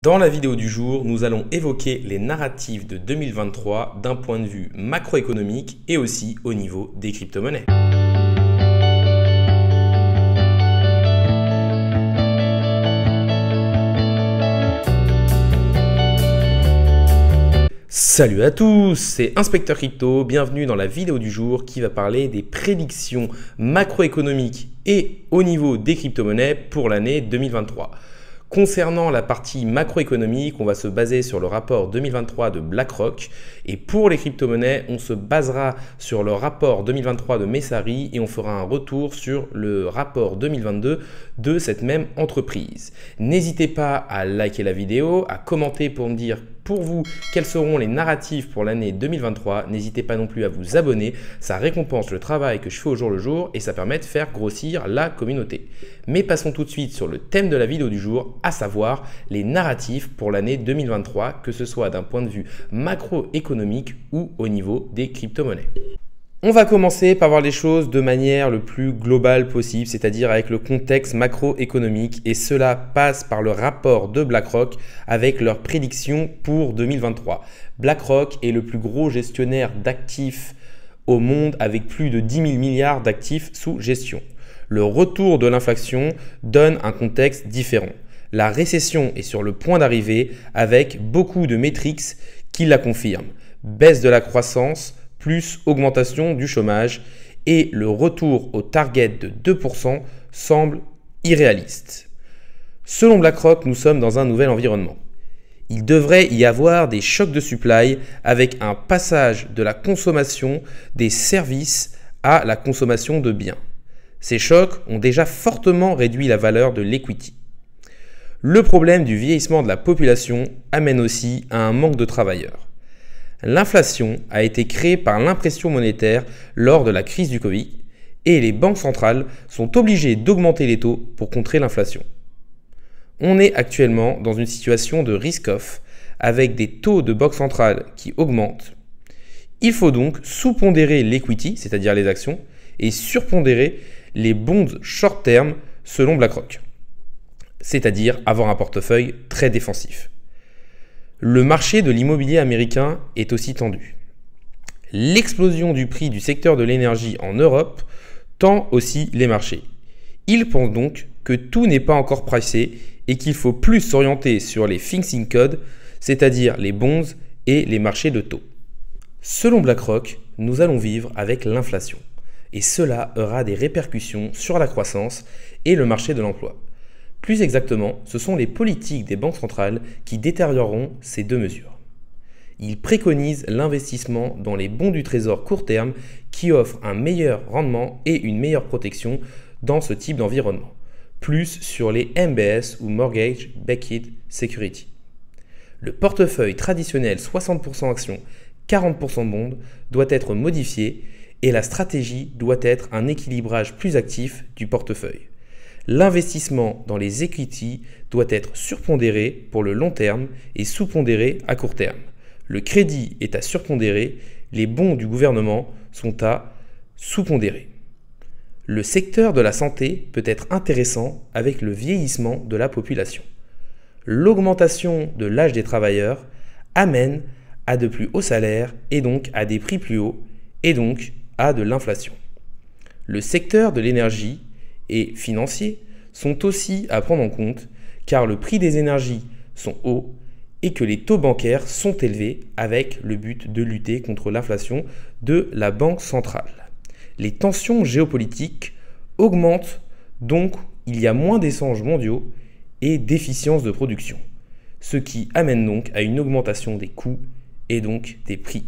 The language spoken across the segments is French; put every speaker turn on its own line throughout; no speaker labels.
Dans la vidéo du jour, nous allons évoquer les narratifs de 2023 d'un point de vue macroéconomique et aussi au niveau des crypto-monnaies. Salut à tous, c'est Inspecteur Crypto, bienvenue dans la vidéo du jour qui va parler des prédictions macroéconomiques et au niveau des crypto-monnaies pour l'année 2023. Concernant la partie macroéconomique, on va se baser sur le rapport 2023 de BlackRock et pour les crypto-monnaies, on se basera sur le rapport 2023 de Messari et on fera un retour sur le rapport 2022 de cette même entreprise. N'hésitez pas à liker la vidéo, à commenter pour me dire pour vous quels seront les narratifs pour l'année 2023. N'hésitez pas non plus à vous abonner, ça récompense le travail que je fais au jour le jour et ça permet de faire grossir la communauté. Mais passons tout de suite sur le thème de la vidéo du jour, à savoir les narratifs pour l'année 2023, que ce soit d'un point de vue macroéconomique ou au niveau des crypto-monnaies. On va commencer par voir les choses de manière le plus globale possible, c'est-à-dire avec le contexte macroéconomique et cela passe par le rapport de BlackRock avec leurs prédictions pour 2023. BlackRock est le plus gros gestionnaire d'actifs au monde avec plus de 10 000 milliards d'actifs sous gestion. Le retour de l'inflation donne un contexte différent. La récession est sur le point d'arriver avec beaucoup de métriques qui la confirment. Baisse de la croissance, plus augmentation du chômage et le retour au target de 2% semble irréaliste. Selon BlackRock, nous sommes dans un nouvel environnement. Il devrait y avoir des chocs de supply avec un passage de la consommation des services à la consommation de biens. Ces chocs ont déjà fortement réduit la valeur de l'equity. Le problème du vieillissement de la population amène aussi à un manque de travailleurs. L'inflation a été créée par l'impression monétaire lors de la crise du Covid et les banques centrales sont obligées d'augmenter les taux pour contrer l'inflation. On est actuellement dans une situation de risk-off avec des taux de banque centrale qui augmentent. Il faut donc sous-pondérer l'equity, c'est-à-dire les actions, et surpondérer les bonds short term selon BlackRock, c'est-à-dire avoir un portefeuille très défensif. Le marché de l'immobilier américain est aussi tendu. L'explosion du prix du secteur de l'énergie en Europe tend aussi les marchés. Ils pensent donc que tout n'est pas encore pricé et qu'il faut plus s'orienter sur les fixing codes, c'est-à-dire les bonds et les marchés de taux. Selon BlackRock, nous allons vivre avec l'inflation et cela aura des répercussions sur la croissance et le marché de l'emploi. Plus exactement, ce sont les politiques des banques centrales qui détérioreront ces deux mesures. Ils préconisent l'investissement dans les bons du trésor court terme qui offrent un meilleur rendement et une meilleure protection dans ce type d'environnement, plus sur les MBS ou Mortgage Backed Security. Le portefeuille traditionnel 60% actions, 40% bonds doit être modifié et la stratégie doit être un équilibrage plus actif du portefeuille. L'investissement dans les equity doit être surpondéré pour le long terme et sous-pondéré à court terme. Le crédit est à surpondérer, les bons du gouvernement sont à sous-pondérer. Le secteur de la santé peut être intéressant avec le vieillissement de la population. L'augmentation de l'âge des travailleurs amène à de plus hauts salaires et donc à des prix plus hauts et donc à de l'inflation. Le secteur de l'énergie et financiers sont aussi à prendre en compte car le prix des énergies sont hauts et que les taux bancaires sont élevés avec le but de lutter contre l'inflation de la banque centrale. Les tensions géopolitiques augmentent, donc il y a moins d'échanges mondiaux et d'efficience de production, ce qui amène donc à une augmentation des coûts et donc des prix.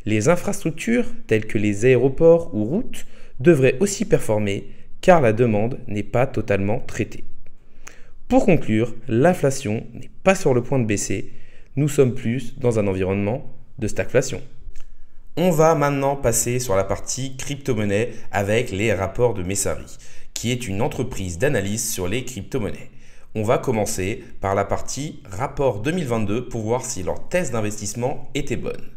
Les infrastructures telles que les aéroports ou routes devraient aussi performer car la demande n'est pas totalement traitée. Pour conclure, l'inflation n'est pas sur le point de baisser, nous sommes plus dans un environnement de stagflation. On va maintenant passer sur la partie crypto-monnaie avec les rapports de Messari, qui est une entreprise d'analyse sur les crypto-monnaies. On va commencer par la partie rapport 2022 pour voir si leur thèse d'investissement était bonne.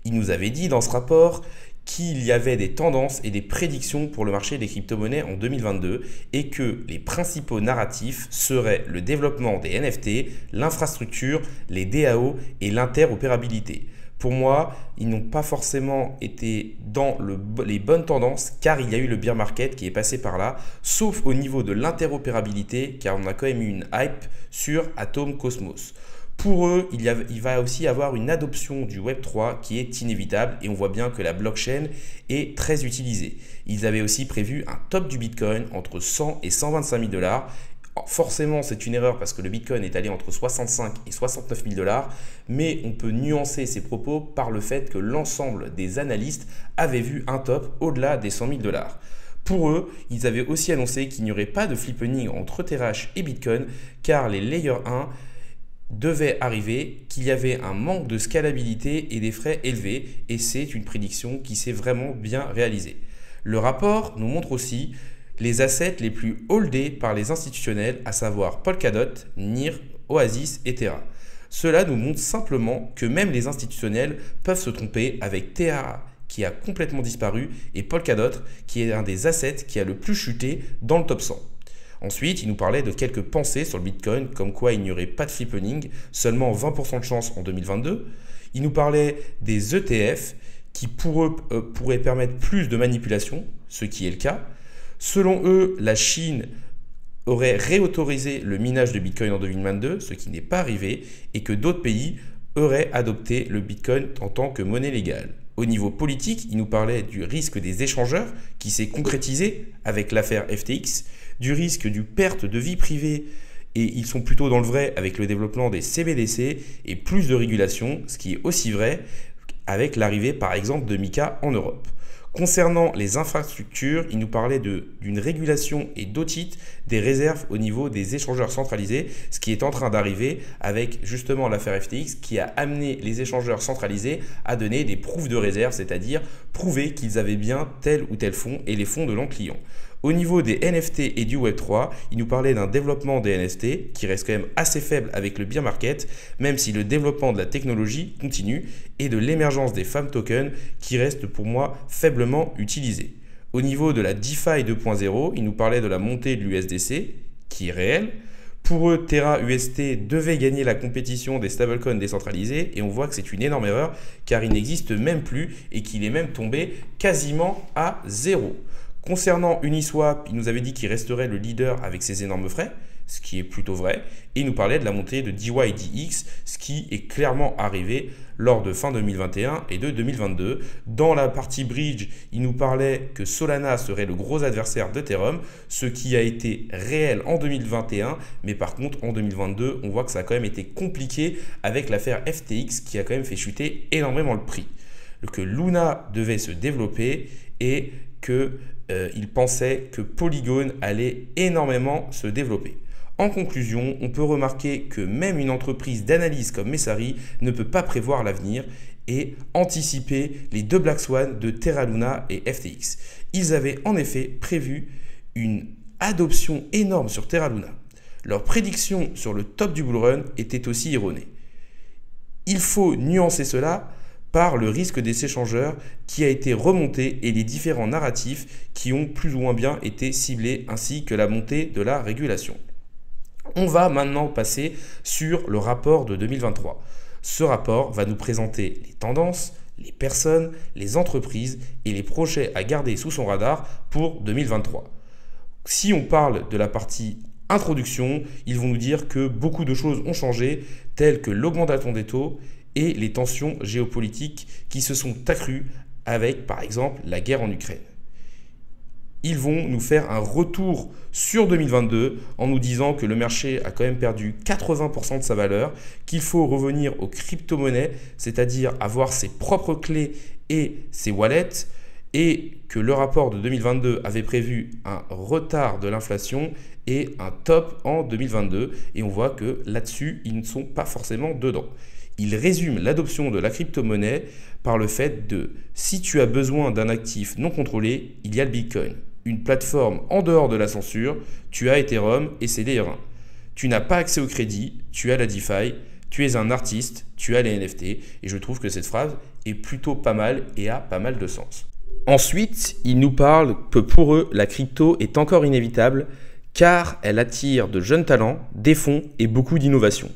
Il nous avait dit dans ce rapport qu'il y avait des tendances et des prédictions pour le marché des crypto-monnaies en 2022 et que les principaux narratifs seraient le développement des NFT, l'infrastructure, les DAO et l'interopérabilité. Pour moi, ils n'ont pas forcément été dans les bonnes tendances car il y a eu le bear market qui est passé par là, sauf au niveau de l'interopérabilité car on a quand même eu une hype sur Atom Cosmos. Pour eux, il va aussi avoir une adoption du Web3 qui est inévitable et on voit bien que la blockchain est très utilisée. Ils avaient aussi prévu un top du Bitcoin entre 100 et 125 000 dollars. Forcément, c'est une erreur parce que le Bitcoin est allé entre 65 et 69 000 dollars, mais on peut nuancer ces propos par le fait que l'ensemble des analystes avaient vu un top au-delà des 100 000 dollars. Pour eux, ils avaient aussi annoncé qu'il n'y aurait pas de flippening entre Terrash et Bitcoin car les Layer 1 devait arriver, qu'il y avait un manque de scalabilité et des frais élevés et c'est une prédiction qui s'est vraiment bien réalisée. Le rapport nous montre aussi les assets les plus holdés par les institutionnels, à savoir Polkadot, NIR, Oasis et Terra. Cela nous montre simplement que même les institutionnels peuvent se tromper avec Terra qui a complètement disparu et Polkadot qui est un des assets qui a le plus chuté dans le top 100. Ensuite, il nous parlait de quelques pensées sur le Bitcoin, comme quoi il n'y aurait pas de flippening, seulement 20% de chance en 2022. Il nous parlait des ETF qui pour eux pourraient permettre plus de manipulation, ce qui est le cas. Selon eux, la Chine aurait réautorisé le minage de Bitcoin en 2022, ce qui n'est pas arrivé, et que d'autres pays auraient adopté le Bitcoin en tant que monnaie légale. Au niveau politique, il nous parlait du risque des échangeurs qui s'est concrétisé avec l'affaire FTX, du risque du perte de vie privée et ils sont plutôt dans le vrai avec le développement des CBDC et plus de régulation, ce qui est aussi vrai avec l'arrivée par exemple de MiCA en Europe. Concernant les infrastructures, il nous parlait d'une régulation et d'audit des réserves au niveau des échangeurs centralisés, ce qui est en train d'arriver avec justement l'affaire FTX qui a amené les échangeurs centralisés à donner des proof de réserve, c'est-à-dire prouver qu'ils avaient bien tel ou tel fonds et les fonds de leurs clients. Au niveau des NFT et du Web3, il nous parlait d'un développement des NFT qui reste quand même assez faible avec le bear market, même si le développement de la technologie continue, et de l'émergence des FAM tokens qui reste pour moi faiblement utilisé. Au niveau de la DeFi 2.0, il nous parlait de la montée de l'USDC, qui est réelle. Pour eux, Terra UST devait gagner la compétition des stablecoins décentralisés et on voit que c'est une énorme erreur car il n'existe même plus et qu'il est même tombé quasiment à zéro. Concernant Uniswap, il nous avait dit qu'il resterait le leader avec ses énormes frais, ce qui est plutôt vrai, et il nous parlait de la montée de DYDX, ce qui est clairement arrivé lors de fin 2021 et de 2022. Dans la partie bridge, il nous parlait que Solana serait le gros adversaire d'Ethereum, ce qui a été réel en 2021, mais par contre en 2022, on voit que ça a quand même été compliqué avec l'affaire FTX qui a quand même fait chuter énormément le prix. Que Luna devait se développer et qu'il pensait que Polygon allait énormément se développer. En conclusion, on peut remarquer que même une entreprise d'analyse comme Messari ne peut pas prévoir l'avenir et anticiper les deux Black Swan de Terra Luna et FTX. Ils avaient en effet prévu une adoption énorme sur Terra Luna. Leur prédiction sur le top du bull run était aussi erronée. Il faut nuancer cela par le risque des échangeurs qui a été remonté et les différents narratifs qui ont plus ou moins bien été ciblés ainsi que la montée de la régulation. On va maintenant passer sur le rapport de 2023. Ce rapport va nous présenter les tendances, les personnes, les entreprises et les projets à garder sous son radar pour 2023. Si on parle de la partie introduction, ils vont nous dire que beaucoup de choses ont changé, telles que l'augmentation des taux et les tensions géopolitiques qui se sont accrues avec, par exemple, la guerre en Ukraine. Ils vont nous faire un retour sur 2022 en nous disant que le marché a quand même perdu 80% de sa valeur, qu'il faut revenir aux crypto-monnaies, c'est-à-dire avoir ses propres clés et ses wallets, et que le rapport de 2022 avait prévu un retard de l'inflation et un top en 2022. Et on voit que là-dessus, ils ne sont pas forcément dedans. Il résume l'adoption de la crypto-monnaie par le fait de « si tu as besoin d'un actif non contrôlé, il y a le Bitcoin. Une plateforme en dehors de la censure, tu as Ethereum et ses Layer 1. Tu n'as pas accès au crédit, tu as la DeFi. Tu es un artiste, tu as les NFT. » Et je trouve que cette phrase est plutôt pas mal et a pas mal de sens. Ensuite, ils nous parlent que pour eux, la crypto est encore inévitable car elle attire de jeunes talents, des fonds et beaucoup d'innovation.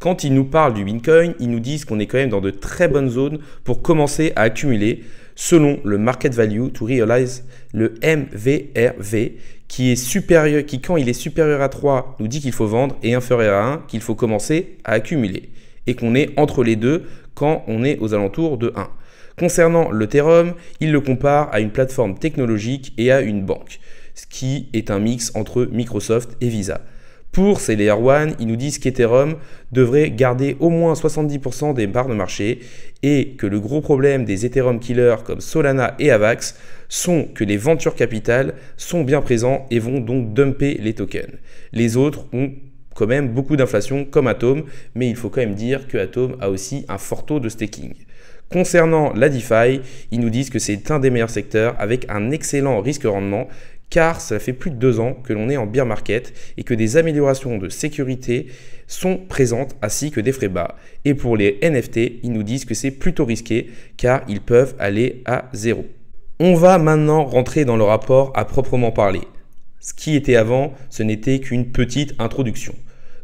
Quand ils nous parlent du Bitcoin, ils nous disent qu'on est quand même dans de très bonnes zones pour commencer à accumuler selon le Market Value to Realize, le MVRV, qui quand il est supérieur à 3, nous dit qu'il faut vendre et inférieur à 1, qu'il faut commencer à accumuler. Et qu'on est entre les deux quand on est aux alentours de 1. Concernant l'Ethereum, il le compare à une plateforme technologique et à une banque, ce qui est un mix entre Microsoft et Visa. Pour ces Layer 1, ils nous disent qu'Ethereum devrait garder au moins 70% des parts de marché et que le gros problème des Ethereum killers comme Solana et Avax sont que les ventures capital sont bien présents et vont donc dumper les tokens. Les autres ont quand même beaucoup d'inflation comme Atom, mais il faut quand même dire que Atom a aussi un fort taux de staking. Concernant la DeFi, ils nous disent que c'est un des meilleurs secteurs avec un excellent risque-rendement car ça fait plus de 2 ans que l'on est en bear market et que des améliorations de sécurité sont présentes ainsi que des frais bas. Et pour les NFT, ils nous disent que c'est plutôt risqué car ils peuvent aller à 0. On va maintenant rentrer dans le rapport à proprement parler. Ce qui était avant, ce n'était qu'une petite introduction.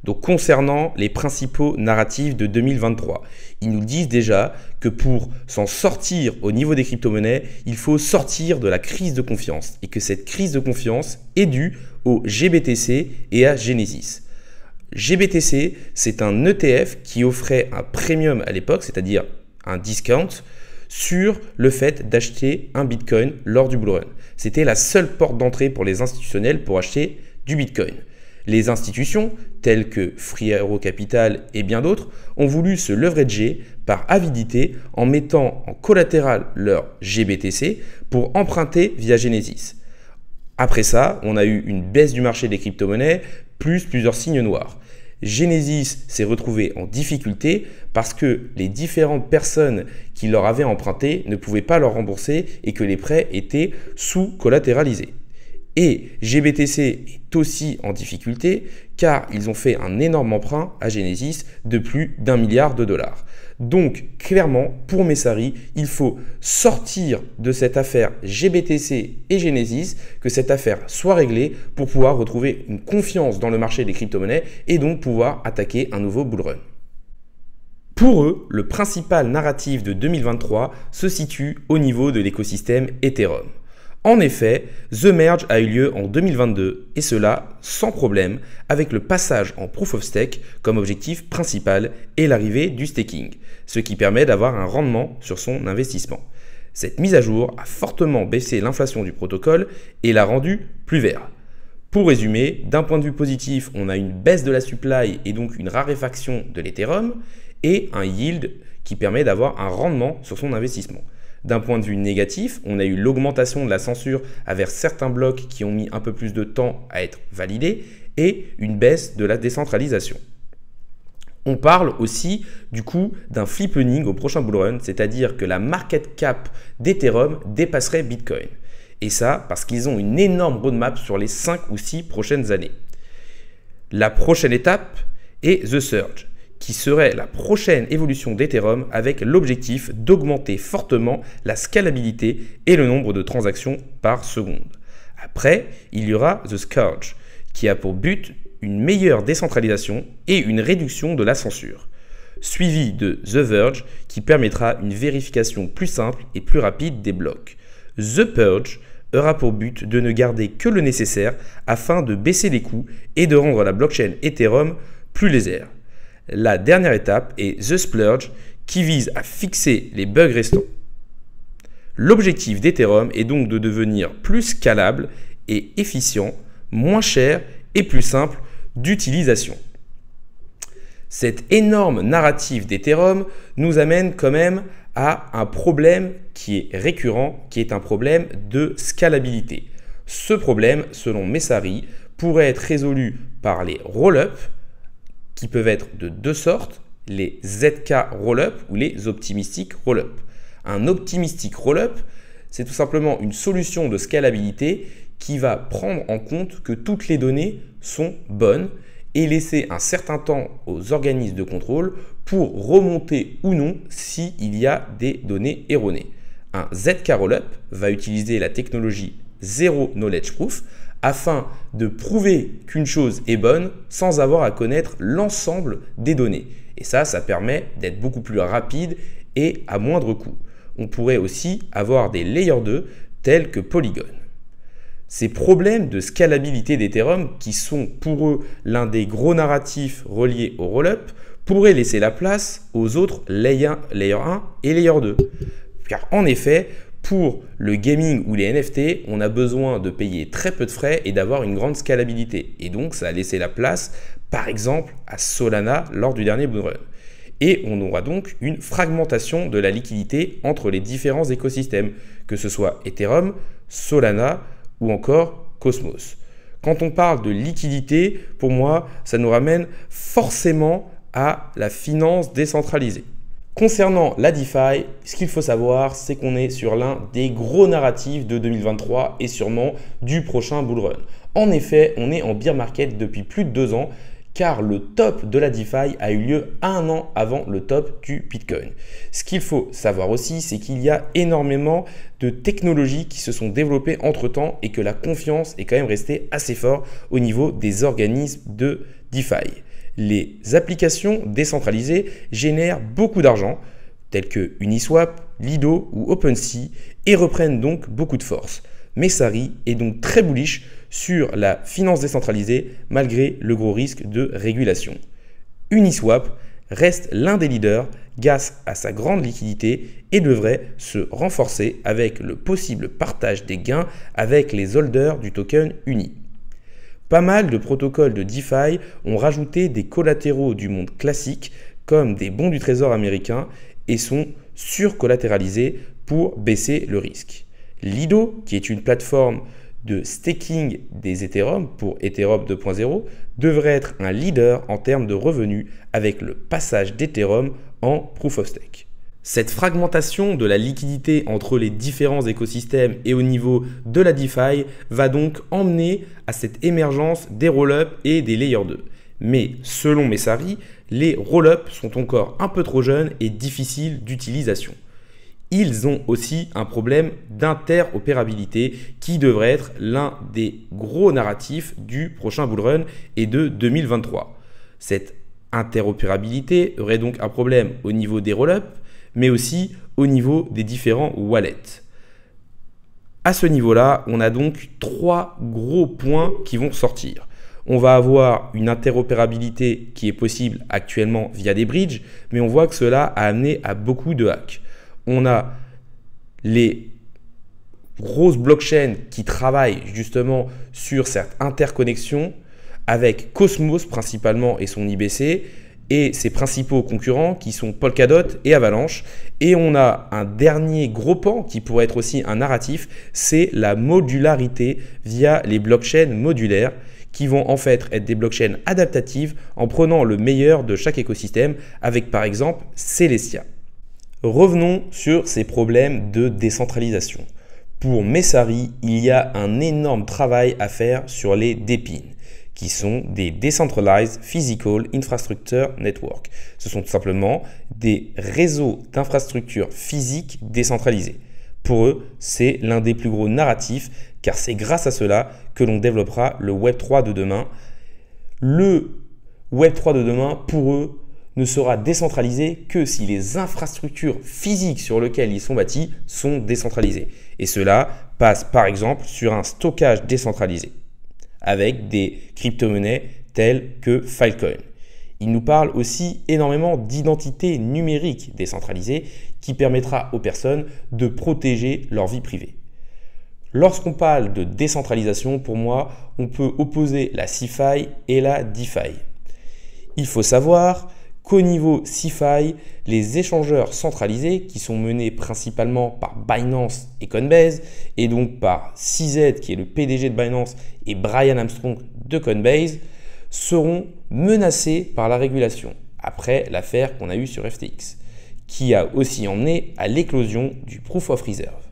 Donc concernant les principaux narratifs de 2023, ils nous disent déjà que pour s'en sortir au niveau des crypto-monnaies, il faut sortir de la crise de confiance et que cette crise de confiance est due au GBTC et à Genesis. GBTC, c'est un ETF qui offrait un premium à l'époque, c'est-à-dire un discount, sur le fait d'acheter un Bitcoin lors du bull run. C'était la seule porte d'entrée pour les institutionnels pour acheter du Bitcoin. Les institutions, telles que Free Hero Capital et bien d'autres, ont voulu se leverager par avidité en mettant en collatéral leur GBTC pour emprunter via Genesis. Après ça, on a eu une baisse du marché des crypto-monnaies, plus plusieurs signes noirs. Genesis s'est retrouvé en difficulté parce que les différentes personnes qui leur avaient emprunté ne pouvaient pas leur rembourser et que les prêts étaient sous-collatéralisés. Et GBTC est aussi en difficulté car ils ont fait un énorme emprunt à Genesis de plus d'1 milliard de dollars. Donc clairement, pour Messari, il faut sortir de cette affaire GBTC et Genesis, que cette affaire soit réglée pour pouvoir retrouver une confiance dans le marché des crypto-monnaies et donc pouvoir attaquer un nouveau bull run. Pour eux, le principal narratif de 2023 se situe au niveau de l'écosystème Ethereum. En effet, The Merge a eu lieu en 2022 et cela sans problème avec le passage en Proof of Stake comme objectif principal et l'arrivée du staking, ce qui permet d'avoir un rendement sur son investissement. Cette mise à jour a fortement baissé l'inflation du protocole et l'a rendu plus vert. Pour résumer, d'un point de vue positif, on a une baisse de la supply et donc une raréfaction de l'Ethereum et un yield qui permet d'avoir un rendement sur son investissement. D'un point de vue négatif, on a eu l'augmentation de la censure envers certains blocs qui ont mis un peu plus de temps à être validés et une baisse de la décentralisation. On parle aussi du coup d'un flippening au prochain bull run, c'est-à-dire que la market cap d'Ethereum dépasserait Bitcoin. Et ça parce qu'ils ont une énorme roadmap sur les 5 ou 6 prochaines années. La prochaine étape est The Surge, qui serait la prochaine évolution d'Ethereum avec l'objectif d'augmenter fortement la scalabilité et le nombre de transactions par seconde. Après, il y aura The Scourge, qui a pour but une meilleure décentralisation et une réduction de la censure, suivi de The Verge, qui permettra une vérification plus simple et plus rapide des blocs. The Purge aura pour but de ne garder que le nécessaire afin de baisser les coûts et de rendre la blockchain Ethereum plus légère. La dernière étape est The Splurge qui vise à fixer les bugs restants. L'objectif d'Ethereum est donc de devenir plus scalable et efficient, moins cher et plus simple d'utilisation. Cet énorme narratif d'Ethereum nous amène quand même à un problème qui est récurrent, qui est un problème de scalabilité. Ce problème, selon Messari, pourrait être résolu par les roll-ups, qui peuvent être de deux sortes, les ZK Rollup ou les Optimistic Rollup. Un Optimistic Rollup, c'est tout simplement une solution de scalabilité qui va prendre en compte que toutes les données sont bonnes et laisser un certain temps aux organismes de contrôle pour remonter ou non s'il y a des données erronées. Un ZK Rollup va utiliser la technologie Zero Knowledge Proof afin de prouver qu'une chose est bonne sans avoir à connaître l'ensemble des données. Et ça permet d'être beaucoup plus rapide et à moindre coût. On pourrait aussi avoir des Layer 2 tels que Polygon. Ces problèmes de scalabilité d'Ethereum, qui sont pour eux l'un des gros narratifs reliés au Rollup, pourraient laisser la place aux autres Layer 1 et Layer 2. Car en effet, pour le gaming ou les NFT, on a besoin de payer très peu de frais et d'avoir une grande scalabilité. Et donc, ça a laissé la place, par exemple, à Solana lors du dernier bull run. Et on aura donc une fragmentation de la liquidité entre les différents écosystèmes, que ce soit Ethereum, Solana ou encore Cosmos. Quand on parle de liquidité, pour moi, ça nous ramène forcément à la finance décentralisée. Concernant la DeFi, ce qu'il faut savoir, c'est qu'on est sur l'un des gros narratifs de 2023 et sûrement du prochain bull run. En effet, on est en bear market depuis plus de 2 ans car le top de la DeFi a eu lieu 1 an avant le top du Bitcoin. Ce qu'il faut savoir aussi, c'est qu'il y a énormément de technologies qui se sont développées entre-temps et que la confiance est quand même restée assez forte au niveau des organismes de DeFi. Les applications décentralisées génèrent beaucoup d'argent, telles que Uniswap, Lido ou OpenSea, et reprennent donc beaucoup de force. Messari est donc très bullish sur la finance décentralisée malgré le gros risque de régulation. Uniswap reste l'un des leaders grâce à sa grande liquidité et devrait se renforcer avec le possible partage des gains avec les holders du token Uni. Pas mal de protocoles de DeFi ont rajouté des collatéraux du monde classique comme des bons du trésor américain et sont surcollatéralisés pour baisser le risque. Lido, qui est une plateforme de staking des Ethereum pour Ethereum 2.0, devrait être un leader en termes de revenus avec le passage d'Ethereum en Proof of Stake. Cette fragmentation de la liquidité entre les différents écosystèmes et au niveau de la DeFi va donc emmener à cette émergence des rollups et des Layer 2. Mais selon Messari, les rollups sont encore un peu trop jeunes et difficiles d'utilisation. Ils ont aussi un problème d'interopérabilité qui devrait être l'un des gros narratifs du prochain bull run et de 2023. Cette interopérabilité aurait donc un problème au niveau des rollups, mais aussi au niveau des différents wallets. À ce niveau-là, on a donc 3 gros points qui vont sortir. On va avoir une interopérabilité qui est possible actuellement via des bridges, mais on voit que cela a amené à beaucoup de hacks. On a les grosses blockchains qui travaillent justement sur cette interconnexion avec Cosmos principalement et son IBC et ses principaux concurrents qui sont Polkadot et Avalanche. Et on a un dernier gros pan qui pourrait être aussi un narratif, c'est la modularité via les blockchains modulaires qui vont en fait être des blockchains adaptatives en prenant le meilleur de chaque écosystème avec par exemple Celestia. Revenons sur ces problèmes de décentralisation. Pour Messari, il y a un énorme travail à faire sur les DePIN, qui sont des Decentralized Physical Infrastructure Network. Ce sont tout simplement des réseaux d'infrastructures physiques décentralisés. Pour eux, c'est l'un des plus gros narratifs, car c'est grâce à cela que l'on développera le Web3 de demain. Le Web3 de demain, pour eux, ne sera décentralisé que si les infrastructures physiques sur lesquelles ils sont bâtis sont décentralisées. Et cela passe par exemple sur un stockage décentralisé avec des crypto-monnaies telles que Filecoin. Il nous parle aussi énormément d'identité numérique décentralisée qui permettra aux personnes de protéger leur vie privée. Lorsqu'on parle de décentralisation, pour moi, on peut opposer la CeFi et la DeFi. Il faut savoir qu'au niveau CeFi, les échangeurs centralisés qui sont menés principalement par Binance et Coinbase et donc par CZ qui est le PDG de Binance et Brian Armstrong de Coinbase seront menacés par la régulation après l'affaire qu'on a eue sur FTX qui a aussi emmené à l'éclosion du Proof of Reserve.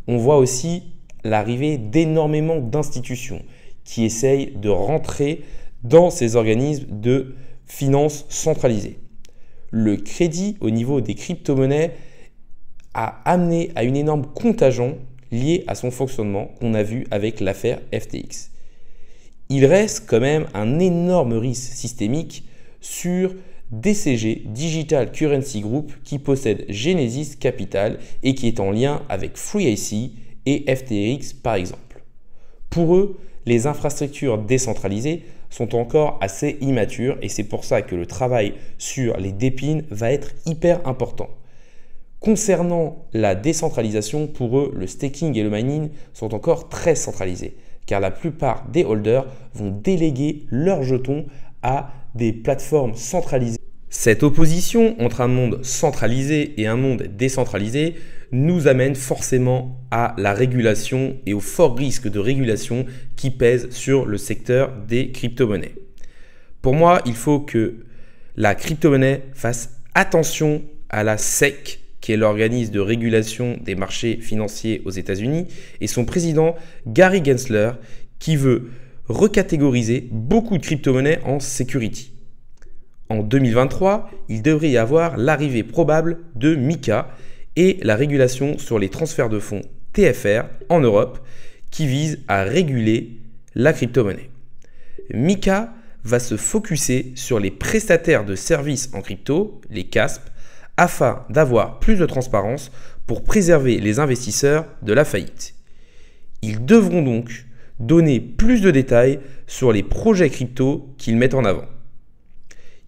On voit aussi l'arrivée d'énormément d'institutions qui essayent de rentrer dans ces organismes de finances centralisées. Le crédit au niveau des crypto-monnaies a amené à une énorme contagion liée à son fonctionnement qu'on a vu avec l'affaire FTX. Il reste quand même un énorme risque systémique sur DCG, Digital Currency Group, qui possède Genesis Capital et qui est en lien avec FreeIC et FTX par exemple. Pour eux, les infrastructures décentralisées sont encore assez immatures et c'est pour ça que le travail sur les DePIN va être hyper important. Concernant la décentralisation, pour eux, le staking et le mining sont encore très centralisés car la plupart des holders vont déléguer leurs jetons à des plateformes centralisées. Cette opposition entre un monde centralisé et un monde décentralisé nous amène forcément à la régulation et au fort risque de régulation qui pèse sur le secteur des crypto-monnaies. Pour moi, il faut que la crypto-monnaie fasse attention à la SEC, qui est l'organisme de régulation des marchés financiers aux États-Unis, et son président Gary Gensler, qui veut recatégoriser beaucoup de crypto-monnaies en security. En 2023, il devrait y avoir l'arrivée probable de MiCA et la régulation sur les transferts de fonds TFR en Europe qui vise à réguler la crypto-monnaie. MiCA va se focuser sur les prestataires de services en crypto, les CASP, afin d'avoir plus de transparence pour préserver les investisseurs de la faillite. Ils devront donc donner plus de détails sur les projets crypto qu'ils mettent en avant.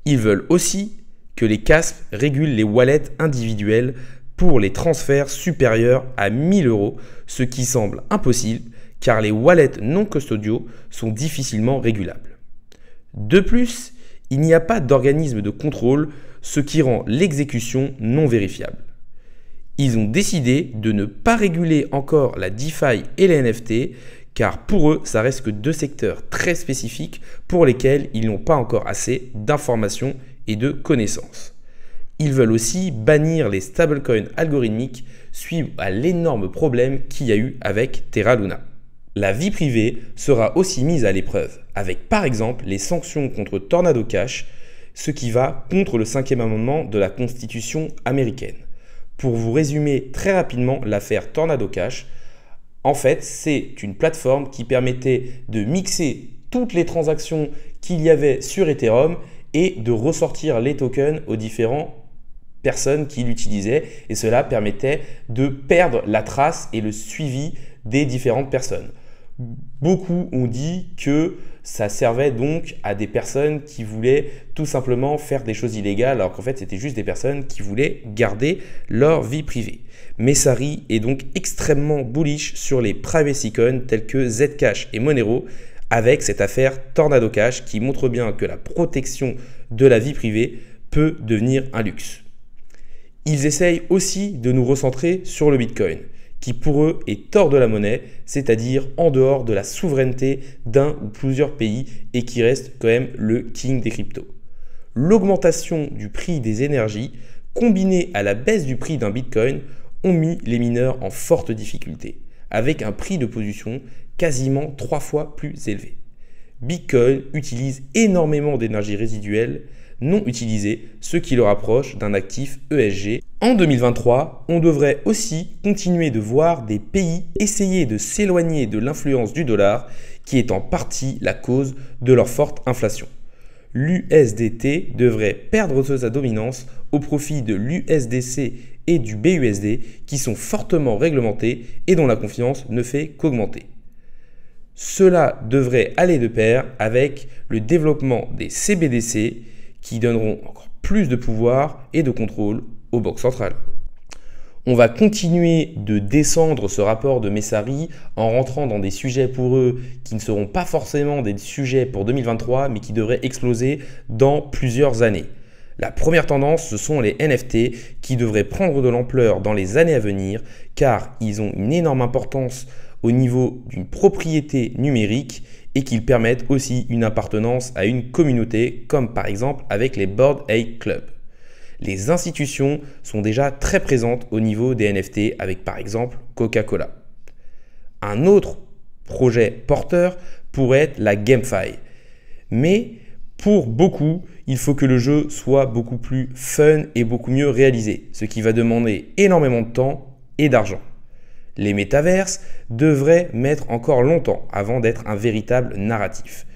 Ils veulent aussi que les CASP régulent les wallets individuels pour les transferts supérieurs à 1 000 €, ce qui semble impossible car les wallets non custodiaux sont difficilement régulables. De plus, il n'y a pas d'organisme de contrôle, ce qui rend l'exécution non vérifiable. Ils ont décidé de ne pas réguler encore la DeFi et les NFT, car pour eux, ça reste que deux secteurs très spécifiques pour lesquels ils n'ont pas encore assez d'informations et de connaissances. Ils veulent aussi bannir les stablecoins algorithmiques suite à l'énorme problème qu'il y a eu avec Terra Luna. La vie privée sera aussi mise à l'épreuve, avec par exemple les sanctions contre Tornado Cash, ce qui va contre le 5e amendement de la Constitution américaine. Pour vous résumer très rapidement l'affaire Tornado Cash, en fait, c'est une plateforme qui permettait de mixer toutes les transactions qu'il y avait sur Ethereum et de ressortir les tokens aux différentes personnes qui l'utilisaient. Et cela permettait de perdre la trace et le suivi des différentes personnes. Beaucoup ont dit que ça servait donc à des personnes qui voulaient tout simplement faire des choses illégales, alors qu'en fait c'était juste des personnes qui voulaient garder leur vie privée. Messari est donc extrêmement bullish sur les privacy coins tels que Zcash et Monero avec cette affaire Tornado Cash qui montre bien que la protection de la vie privée peut devenir un luxe. Ils essayent aussi de nous recentrer sur le Bitcoin, qui pour eux est hors de la monnaie, c'est-à-dire en dehors de la souveraineté d'un ou plusieurs pays et qui reste quand même le king des cryptos. L'augmentation du prix des énergies, combinée à la baisse du prix d'un Bitcoin, ont mis les mineurs en forte difficulté, avec un prix de position quasiment 3 fois plus élevé. Bitcoin utilise énormément d'énergie résiduelle non utilisée, ce qui le rapproche d'un actif ESG. En 2023, on devrait aussi continuer de voir des pays essayer de s'éloigner de l'influence du dollar, qui est en partie la cause de leur forte inflation. L'USDT devrait perdre sa dominance au profit de l'USDC et du BUSD, qui sont fortement réglementés et dont la confiance ne fait qu'augmenter. Cela devrait aller de pair avec le développement des CBDC, qui donneront encore plus de pouvoir et de contrôle aux banques centrales. On va continuer de descendre ce rapport de Messari en rentrant dans des sujets pour eux qui ne seront pas forcément des sujets pour 2023, mais qui devraient exploser dans plusieurs années. La première tendance, ce sont les NFT qui devraient prendre de l'ampleur dans les années à venir car ils ont une énorme importance au niveau d'une propriété numérique et qu'ils permettent aussi une appartenance à une communauté comme par exemple avec les Bored Ape Club. Les institutions sont déjà très présentes au niveau des NFT avec par exemple Coca-Cola. Un autre projet porteur pourrait être la GameFi. Mais Pour beaucoup, il faut que le jeu soit beaucoup plus fun et beaucoup mieux réalisé, ce qui va demander énormément de temps et d'argent. Les métaverses devraient mettre encore longtemps avant d'être un véritable narratif.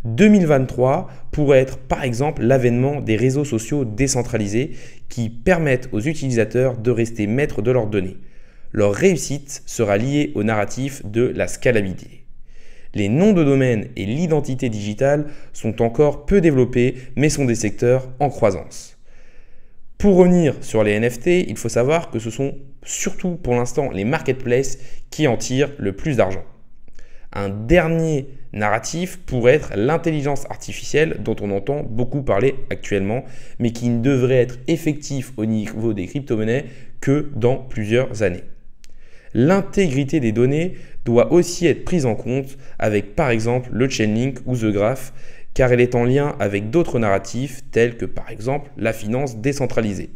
2023 pourrait être par exemple l'avènement des réseaux sociaux décentralisés qui permettent aux utilisateurs de rester maîtres de leurs données. Leur réussite sera liée au narratif de la scalabilité. Les noms de domaine et l'identité digitale sont encore peu développés mais sont des secteurs en croissance. Pour revenir sur les NFT, il faut savoir que ce sont surtout pour l'instant les marketplaces qui en tirent le plus d'argent. Un dernier narratif pourrait être l'intelligence artificielle dont on entend beaucoup parler actuellement, mais qui ne devrait être effectif au niveau des crypto-monnaies que dans plusieurs années. L'intégrité des données doit aussi être prise en compte avec par exemple le Chainlink ou The Graph, car elle est en lien avec d'autres narratifs tels que par exemple la finance décentralisée.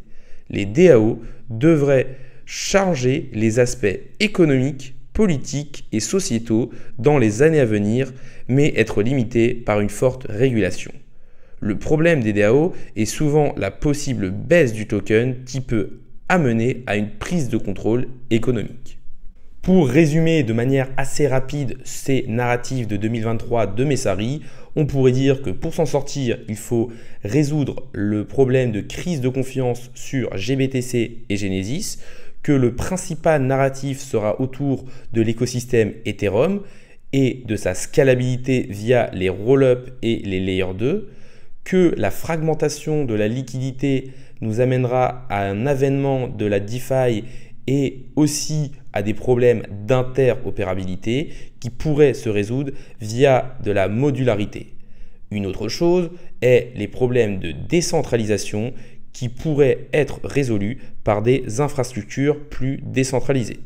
Les DAO devraient changer les aspects économiques, politiques et sociétaux dans les années à venir, mais être limités par une forte régulation. Le problème des DAO est souvent la possible baisse du token qui peut amener à une prise de contrôle économique. Pour résumer de manière assez rapide ces narratifs de 2023 de Messari, on pourrait dire que pour s'en sortir, il faut résoudre le problème de crise de confiance sur GBTC et Genesis, que le principal narratif sera autour de l'écosystème Ethereum et de sa scalabilité via les roll-up et les layer 2, que la fragmentation de la liquidité nous amènera à un avènement de la DeFi et aussi à des problèmes d'interopérabilité qui pourraient se résoudre via de la modularité. Une autre chose est les problèmes de décentralisation qui pourraient être résolus par des infrastructures plus décentralisées.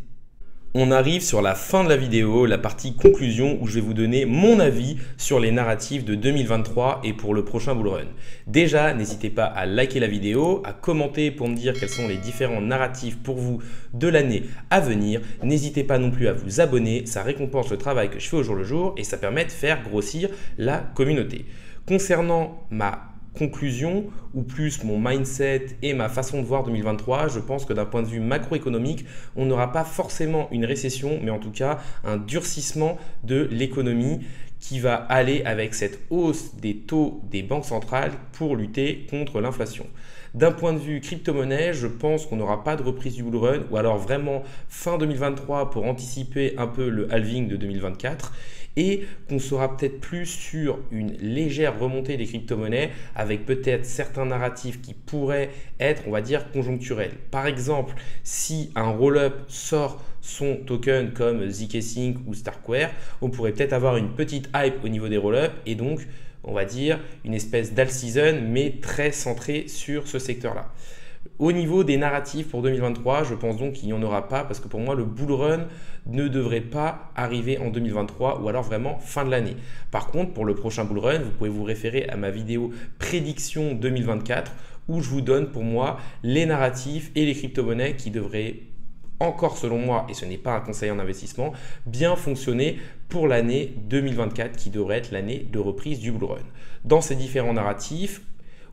On arrive sur la fin de la vidéo, la partie conclusion où je vais vous donner mon avis sur les narratifs de 2023 et pour le prochain bull run. Déjà, n'hésitez pas à liker la vidéo, à commenter pour me dire quels sont les différents narratifs pour vous de l'année à venir. N'hésitez pas non plus à vous abonner, ça récompense le travail que je fais au jour le jour et ça permet de faire grossir la communauté. Concernant ma conclusion ou plus mon mindset et ma façon de voir 2023, je pense que d'un point de vue macroéconomique, on n'aura pas forcément une récession, mais en tout cas un durcissement de l'économie qui va aller avec cette hausse des taux des banques centrales pour lutter contre l'inflation. D'un point de vue crypto-monnaie, je pense qu'on n'aura pas de reprise du bull run ou alors vraiment fin 2023 pour anticiper un peu le halving de 2024 et qu'on sera peut-être plus sur une légère remontée des crypto-monnaies avec peut-être certains narratifs qui pourraient être, on va dire, conjoncturels. Par exemple, si un roll-up sort son token comme zkSync ou Starkware, on pourrait peut-être avoir une petite hype au niveau des roll-up et donc on va dire une espèce d'all season mais très centrée sur ce secteur-là. Au niveau des narratifs pour 2023, je pense donc qu'il n'y en aura pas parce que pour moi, le bull run ne devrait pas arriver en 2023 ou alors vraiment fin de l'année. Par contre, pour le prochain bull run, vous pouvez vous référer à ma vidéo prédiction 2024 où je vous donne pour moi les narratifs et les crypto-monnaies qui devraient encore selon moi, et ce n'est pas un conseil en investissement, bien fonctionner pour l'année 2024 qui devrait être l'année de reprise du bull run. Dans ces différents narratifs,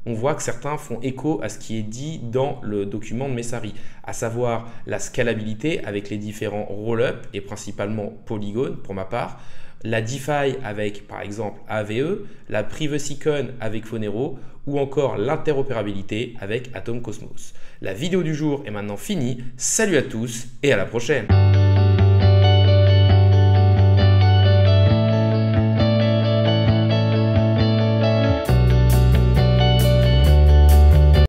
on voit que certains font écho à ce qui est dit dans le document de Messari, à savoir la scalabilité avec les différents roll-up et principalement Polygon pour ma part, la DeFi avec par exemple AVE, la PrivacyCon avec Fonero ou encore l'interopérabilité avec Atom Cosmos. La vidéo du jour est maintenant finie, salut à tous et à la prochaine.